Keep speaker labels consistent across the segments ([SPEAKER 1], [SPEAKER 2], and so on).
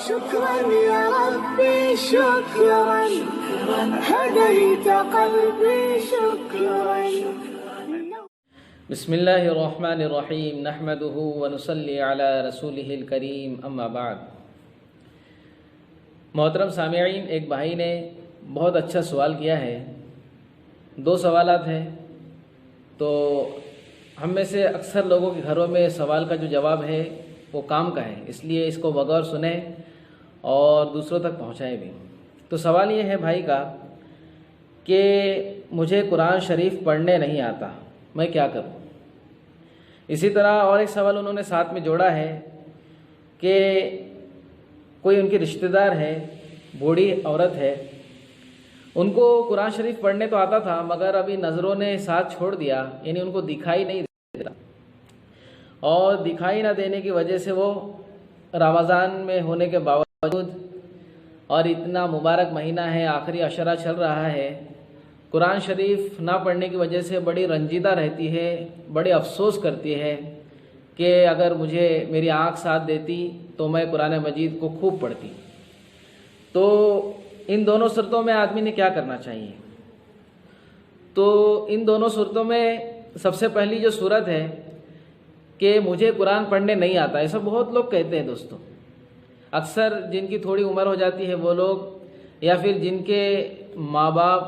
[SPEAKER 1] شكرا يا ربي شكرا هديت قلبي شكرا.
[SPEAKER 2] بسم اللہ الرحمن الرحیم نحمدہ ونصلی علی رسولہ الکریم اما بعد. محترم سامعین، ایک بھائی نے بہت اچھا سوال کیا ہے. 2 سوالات ہیں. تو ہم میں سے اکثر لوگوں کے گھروں میں سوال کا جو جواب ہے وہ کام کا ہے، اس لیے اس کو بغور سنیں اور دوسروں تک پہنچائیں بھی. تو سوال یہ ہے بھائی کا کہ مجھے قرآن شریف پڑھنے نہیں آتا، میں کیا کروں؟ اسی طرح اور ایک سوال انہوں نے ساتھ میں جوڑا ہے کہ کوئی ان کے رشتہ دار ہے، بوڑھی عورت ہے، ان کو قرآن شریف پڑھنے تو آتا تھا مگر ابھی نظروں نے ساتھ چھوڑ دیا، یعنی ان کو دکھائی نہیں دیتا، اور دکھائی نہ دینے کی وجہ سے وہ رمضان میں ہونے کے باوجود اور اتنا مبارک مہینہ ہے، آخری عشرہ چل رہا ہے، قرآن شریف نہ پڑھنے کی وجہ سے بڑی رنجیدہ رہتی ہے، بڑے افسوس کرتی ہے کہ اگر مجھے میری آنکھ ساتھ دیتی تو میں قرآن مجید کو خوب پڑھتی. تو ان دونوں صورتوں میں آدمی نے کیا کرنا چاہیے؟ تو ان دونوں صورتوں میں سب سے پہلی جو صورت ہے کہ مجھے قرآن پڑھنے نہیں آتا، ایسا بہت لوگ کہتے ہیں دوستو. اکثر جن کی تھوڑی عمر ہو جاتی ہے وہ لوگ، یا پھر جن کے ماں باپ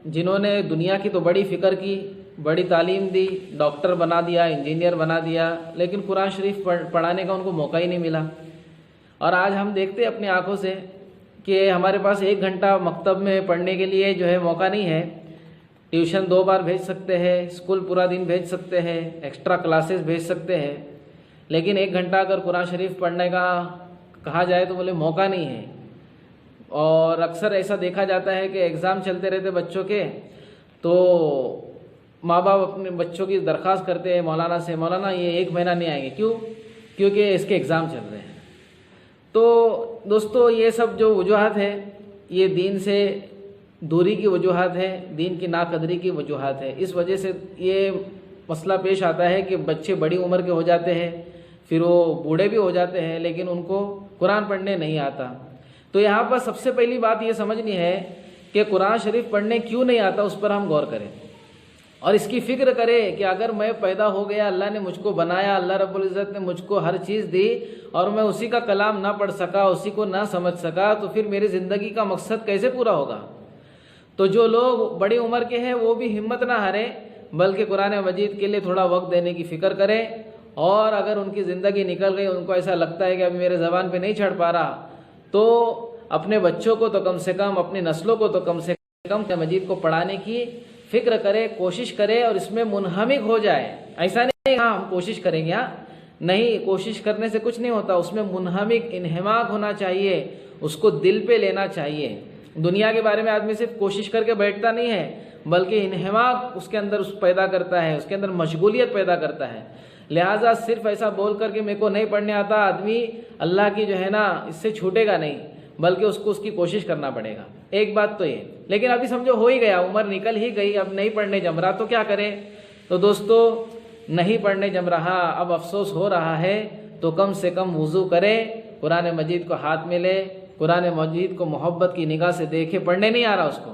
[SPEAKER 2] جنہوں نے دنیا کی تو بڑی فکر کی، بڑی تعلیم دی، ڈاکٹر بنا دیا، انجینئر بنا دیا، لیکن قرآن شریف پڑھانے کا ان کو موقع ہی نہیں ملا. اور آج ہم دیکھتے اپنی آنکھوں سے کہ ہمارے پاس 1 گھنٹہ مکتب میں پڑھنے کے لیے جو ہے موقع نہیں ہے. ٹیوشن 2 بار بھیج سکتے ہیں، اسکول پورا دن بھیج سکتے ہیں، ایکسٹرا کلاسز بھیج سکتے ہیں، لیکن 1 گھنٹہ اگر قرآن شریف پڑھنے کا کہا جائے تو بولے موقع نہیں ہے. اور اکثر ایسا دیکھا جاتا ہے کہ ایگزام چلتے رہتے بچوں کے، تو ماں باپ اپنے بچوں کی درخواست کرتے ہیں مولانا سے، مولانا یہ 1 مہینہ نہیں آئیں گے، کیوں؟ کیونکہ اس کے ایگزام چل رہے ہیں. تو دوستو یہ سب جو وجوہات ہیں یہ دین سے دوری کی وجوہات ہے، دین کی ناقدری کی وجوہات ہے. اس وجہ سے یہ مسئلہ پیش آتا ہے کہ بچے بڑی عمر کے ہو جاتے ہیں، پھر وہ بوڑھے بھی ہو جاتے ہیں، لیکن ان کو قرآن پڑھنے نہیں آتا. تو یہاں پر سب سے پہلی بات یہ سمجھنی ہے کہ قرآن شریف پڑھنے کیوں نہیں آتا، اس پر ہم غور کریں اور اس کی فکر کریں کہ اگر میں پیدا ہو گیا، اللہ نے مجھ کو بنایا، اللہ رب العزت نے مجھ کو ہر چیز دی، اور میں اسی کا کلام نہ پڑھ سکا، اسی کو نہ سمجھ سکا، تو پھر میری زندگی کا مقصد کیسے پورا ہوگا؟ تو جو لوگ بڑی عمر کے ہیں وہ بھی ہمت نہ ہاریں، بلکہ قرآن مجید کے لیے تھوڑا وقت دینے کی فکر کریں. اور اگر ان کی زندگی نکل گئی، ان کو ایسا لگتا ہے کہ ابھی میرے زبان پہ نہیں چڑھ پا رہا، تو اپنے بچوں کو تو کم سے کم، اپنی نسلوں کو تو کم سے کم قرآن مجید کو پڑھانے کی فکر کرے، کوشش کرے اور اس میں منہمک ہو جائے. ایسا نہیں ہاں ہم کوشش کریں گے، ہاں نہیں، کوشش کرنے سے کچھ نہیں ہوتا، اس میں منہمک، انہماک ہونا چاہیے، اس کو دل پہ لینا چاہیے. دنیا کے بارے میں آدمی صرف کوشش کر کے بیٹھتا نہیں ہے، بلکہ انہماک اس کے اندر اس پیدا کرتا ہے، اس کے اندر مشغولیت پیدا کرتا ہے. لہٰذا صرف ایسا بول کر کہ میرے کو نہیں پڑھنے آتا، آدمی اللہ کی جو ہے نا اس سے چھوٹے گا نہیں، بلکہ اس کو اس کی کوشش کرنا پڑے گا. ایک بات تو یہ. لیکن ابھی سمجھو ہو ہی گیا، عمر نکل ہی گئی، اب نہیں پڑھنے جم رہا، تو کیا کریں؟ تو دوستو نہیں پڑھنے جم رہا، اب افسوس ہو رہا ہے، تو کم سے کم وضو کرے، قرآن مجید کو ہاتھ میں لے، قرآن مجید کو محبت کی نگاہ سے دیکھے. پڑھنے نہیں آ رہا اس کو،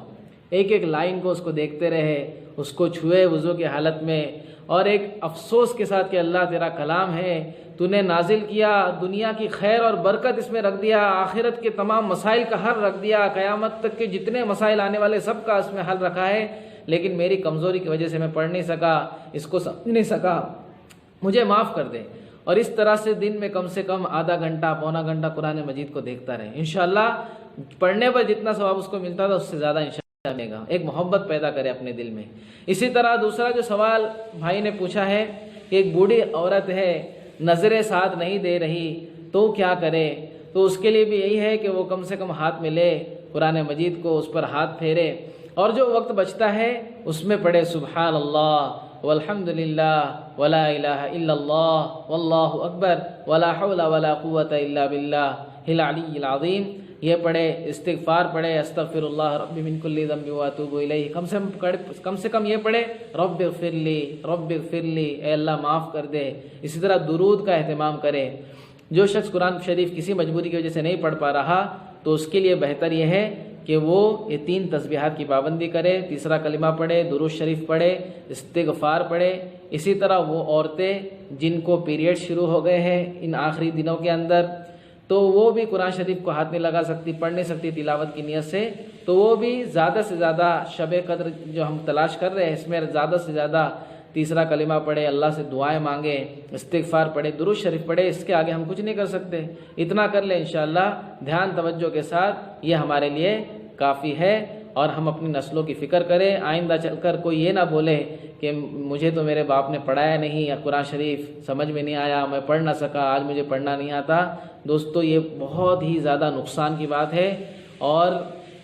[SPEAKER 2] ایک ایک لائن کو اس کو دیکھتے رہے، اس کو چھوئے وضو کی حالت میں، اور ایک افسوس کے ساتھ کہ اللہ تیرا کلام ہے، تو نے نازل کیا، دنیا کی خیر اور برکت اس میں رکھ دیا، آخرت کے تمام مسائل کا حل رکھ دیا، قیامت تک کے جتنے مسائل آنے والے سب کا اس میں حل رکھا ہے، لیکن میری کمزوری کی وجہ سے میں پڑھ نہیں سکا، اس کو سمجھ نہیں سکا، مجھے معاف کر دے. اور اس طرح سے دن میں کم سے کم آدھا گھنٹہ، پونا گھنٹہ قرآن مجید کو دیکھتا رہے. انشاءاللہ پڑھنے پر جتنا ثواب اس کو ملتا تھا اس سے زیادہ انشاءاللہ ملے گا. ایک محبت پیدا کرے اپنے دل میں. اسی طرح دوسرا جو سوال بھائی نے پوچھا ہے کہ ایک بوڑھی عورت ہے، نظریں ساتھ نہیں دے رہی، تو کیا کرے؟ تو اس کے لیے بھی یہی ہے کہ وہ کم سے کم ہاتھ میں لے قرآن مجید کو، اس پر ہاتھ پھیرے، اور جو وقت بچتا ہے اس میں پڑھے سبحان اللہ والحمد للہ ولا الہ الا اللہ واللہ اکبر ولا حول ولا قوۃ الا باللہ العلی العظیم. یہ پڑھے، استغفار پڑھے، استغفر اللہ ربی من کل ذنب واتوب الیہ. کم سے کم یہ پڑھے رب اغفر لی، رب اغفر لی، اے اللہ معاف کر دے. اسی طرح درود کا اہتمام کرے. جو شخص قرآن شریف کسی مجبوری کی وجہ سے نہیں پڑھ پا رہا تو اس کے لیے بہتر یہ ہے کہ وہ یہ 3 تسبیحات کی پابندی کرے، تیسرا کلمہ پڑھے، درود شریف پڑھے، استغفار پڑھے۔ اسی طرح وہ عورتیں جن کو پیریڈ شروع ہو گئے ہیں ان آخری دنوں کے اندر، تو وہ بھی قرآن شریف کو ہاتھ نہیں لگا سکتی، پڑھ نہیں سکتی تلاوت کی نیت سے، تو وہ بھی زیادہ سے زیادہ شب قدر جو ہم تلاش کر رہے ہیں اس میں زیادہ سے زیادہ تیسرا کلمہ پڑھے، اللہ سے دعائیں مانگے، استغفار پڑھے، درود شریف پڑھے۔ اس کے آگے ہم کچھ نہیں کر سکتے، اتنا کر لیں انشاءاللہ دھیان توجہ کے ساتھ، یہ ہمارے لیے کافی ہے۔ اور ہم اپنی نسلوں کی فکر کریں، آئندہ چل کر کوئی یہ نہ بولے کہ مجھے تو میرے باپ نے پڑھایا نہیں، یا قرآن شریف سمجھ میں نہیں آیا، میں پڑھ نہ سکا، آج مجھے پڑھنا نہیں آتا۔ دوستو یہ بہت ہی زیادہ نقصان کی بات ہے اور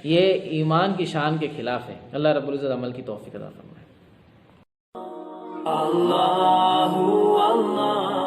[SPEAKER 2] یہ ایمان کی شان کے خلاف ہے۔ اللہ رب العزت عمل کی توفیق عطا فرمائے۔
[SPEAKER 3] اللہ اللہ